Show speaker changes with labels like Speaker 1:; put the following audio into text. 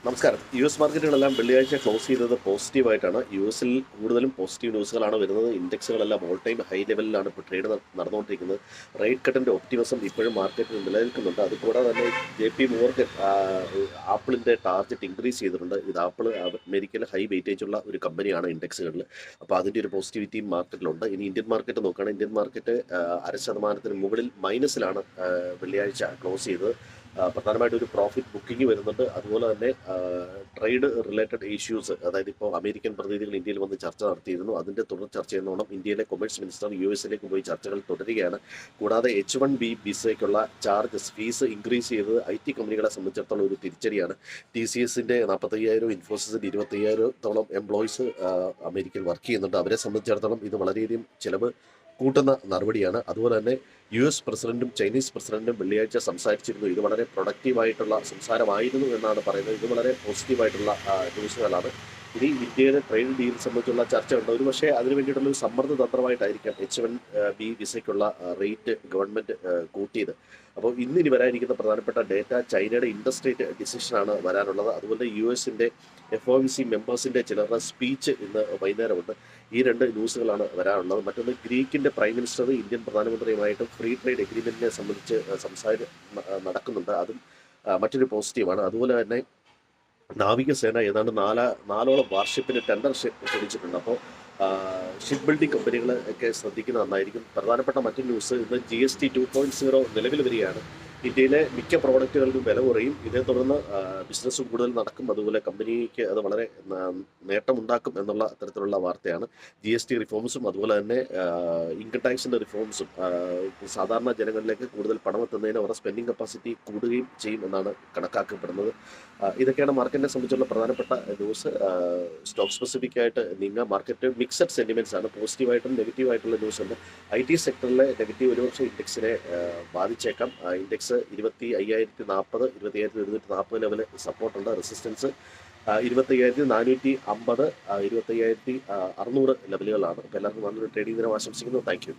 Speaker 1: നമസ്കാരം. മാർക്കറ്റുകളെല്ലാം വെള്ളിയാഴ്ച ക്ലോസ് ചെയ്തത് പോസിറ്റീവായിട്ടാണ്. കൂടുതലും പോസിറ്റീവ് ന്യൂസുകളാണ് വരുന്നത്. ഇൻഡെക്സുകളെല്ലാം ഓൾ ടൈം ഹൈ ലെവലിലാണ് ഇപ്പോൾ ട്രേഡ് നടന്നുകൊണ്ടിരിക്കുന്നത്. റേറ്റ് കട്ടിൻ്റെ ഒപ്റ്റിമിസം ഇപ്പോഴും മാർക്കറ്റിൽ നിലനിൽക്കുന്നുണ്ട്. അതുകൂടാതെ തന്നെ JP മോർഗൻ ആപ്പിളിൻ്റെ ടാർഗറ്റ് ഇൻക്രീസ് ചെയ്തിട്ടുണ്ട്. ഇത് ആപ്പിൾ അമേരിക്കയിലെ ഹൈ വെയിറ്റേജ് ഉള്ള ഒരു കമ്പനിയാണ് ഇൻഡെക്സുകളിൽ. അപ്പോൾ അതിൻ്റെ ഒരു പോസിറ്റിവിറ്റിയും മാർക്കറ്റിലുണ്ട്. ഇനി ഇന്ത്യൻ മാർക്കറ്റ് നോക്കുകയാണെങ്കിൽ ഇന്ത്യൻ മാർക്കറ്റ് 0.5% മുകളിൽ മൈനസിലാണ് വെള്ളിയാഴ്ച ക്ലോസ് ചെയ്തത്. പ്രധാനമായിട്ടും ഒരു പ്രോഫിറ്റ് ബുക്കിംഗ് വരുന്നുണ്ട്. അതുപോലെ തന്നെ ട്രേഡ് റിലേറ്റഡ് ഇഷ്യൂസ്, അതായത് ഇപ്പോൾ അമേരിക്കൻ പ്രതിനിധികൾ ഇന്ത്യയിൽ വന്ന് ചർച്ച നടത്തിയിരുന്നു. അതിൻ്റെ തുടർ ചർച്ച എന്നോണം ഇന്ത്യയിലെ കൊമേഴ്സ് മിനിസ്റ്റർ US പോയി ചർച്ചകൾ തുടരുകയാണ്. കൂടാതെ H1B വിസയ്ക്കുള്ള ഫീസ് ഇൻക്രീസ് ചെയ്തത് IT കമ്പനികളെ സംബന്ധിച്ചിടത്തോളം ഒരു തിരിച്ചടിയാണ്. TCSന്റെ 45,000, ഇൻഫോസിസിൻ്റെ 25,000 എംപ്ലോയീസ് അമേരിക്കയിൽ വർക്ക് ചെയ്യുന്നുണ്ട്. അവരെ സംബന്ധിച്ചിടത്തോളം ഇത് വളരെയധികം ചിലവ് കൂട്ടുന്ന നടപടിയാണ്. അതുപോലെ തന്നെ US പ്രസിഡന്റും ചൈനീസ് പ്രസിഡന്റും വെള്ളിയാഴ്ച സംസാരിച്ചിരുന്നു. ഇത് വളരെ പ്രൊഡക്റ്റീവായിട്ടുള്ള സംസാരമായിരുന്നു എന്നാണ് പറയുന്നത്. ഇത് വളരെ പോസിറ്റീവായിട്ടുള്ള ന്യൂസുകളാണ്. ഇനി ഇന്ത്യയുടെ ട്രേഡ് ഡീൽ സംബന്ധിച്ചുള്ള ചർച്ച ഉണ്ട്. ഒരു പക്ഷേ അതിന് വേണ്ടിയിട്ടുള്ള ഒരു സമ്മർദ്ദ തന്ത്രമായിട്ടായിരിക്കാം H1B വിസയ്ക്കുള്ള റേറ്റ് ഗവൺമെൻറ് കൂട്ടിയത്. അപ്പോൾ ഇനി വരാനിരിക്കുന്ന പ്രധാനപ്പെട്ട ഡേറ്റ ചൈനയുടെ ഇൻഡസ്ട്രേറ്റ് ഡിസിഷനാണ് വരാനുള്ളത്. അതുപോലെ US FOMC മെമ്പേഴ്സിൻ്റെ ചിലരുടെ സ്പീച്ച് ഇന്ന് വൈകുന്നേരമുണ്ട്. ഈ രണ്ട് ന്യൂസുകളാണ് വരാനുള്ളത്. മറ്റൊന്ന്, ഗ്രീക്കിൻ്റെ പ്രൈം മിനിസ്റ്റർ ഇന്ത്യൻ പ്രധാനമന്ത്രിയുമായിട്ട് ഫ്രീ ട്രേഡ് എഗ്രിമെൻറ്റിനെ സംബന്ധിച്ച് നടക്കുന്നുണ്ട്. അതും മറ്റൊരു പോസിറ്റീവാണ്. അതുപോലെ തന്നെ നാവികസേന ഏതാണ്ട് നാലോളം വാർഷിപ്പിന് ടെൻഡർ ക്ഷണിച്ചിട്ടുണ്ട്. അപ്പോൾ ഷിപ്പ് ബിൽഡിംഗ് കമ്പനികൾ ഒക്കെ ശ്രദ്ധിക്കുന്നത് നന്നായിരിക്കും. പ്രധാനപ്പെട്ട മറ്റൊരു ന്യൂസ്, ഇന്ന് GST 2.0 നിലവിൽ വരികയാണ്. ഇന്ത്യയിലെ മിക്ക പ്രോഡക്റ്റുകൾക്കും വില കുറയും. ഇതേ തുടർന്ന് ബിസിനസ് കൂടുതൽ നടക്കും. അതുപോലെ കമ്പനിക്ക് അത് വളരെ നേട്ടമുണ്ടാക്കും എന്നുള്ള തരത്തിലുള്ള വാർത്തയാണ്. GST റിഫോംസും അതുപോലെ തന്നെ ഇൻകം ടാക്സിൻ്റെ റിഫോംസും സാധാരണ ജനങ്ങളിലേക്ക് കൂടുതൽ പണം എത്തുന്നതിന് അവരുടെ സ്പെൻഡിങ് കപ്പാസിറ്റി കൂടുകയും ചെയ്യും എന്നാണ് കണക്കാക്കപ്പെടുന്നത്. ഇതൊക്കെയാണ് മാർക്കറ്റിനെ സംബന്ധിച്ചുള്ള പ്രധാനപ്പെട്ട ന്യൂസ്. സ്റ്റോക്ക് സ്പെസിഫിക് ആയിട്ട് മാർക്കറ്റ് മിക്സഡ് സെന്റിമെന്റ്സ് ആണ്. പോസിറ്റീവായിട്ടും നെഗറ്റീവായിട്ടുള്ള ന്യൂസ് ഉണ്ട്. IT സെക്ടറിലെ നെഗറ്റീവ് ഒരുപക്ഷെ ഇൻഡെക്സിനെ ബാധിച്ചേക്കാം. ഇൻഡെക്സ് 25,040, 25,140 ലെവല് സപ്പോർട്ടുണ്ട്. റെസിസ്റ്റൻസ് 25,450, 25,600 ലെവലുകളാണ്. അപ്പോൾ എല്ലാവർക്കും നല്ലൊരു ട്രേഡിംഗ് ദിനം ആശംസിക്കുന്നു. Thank U.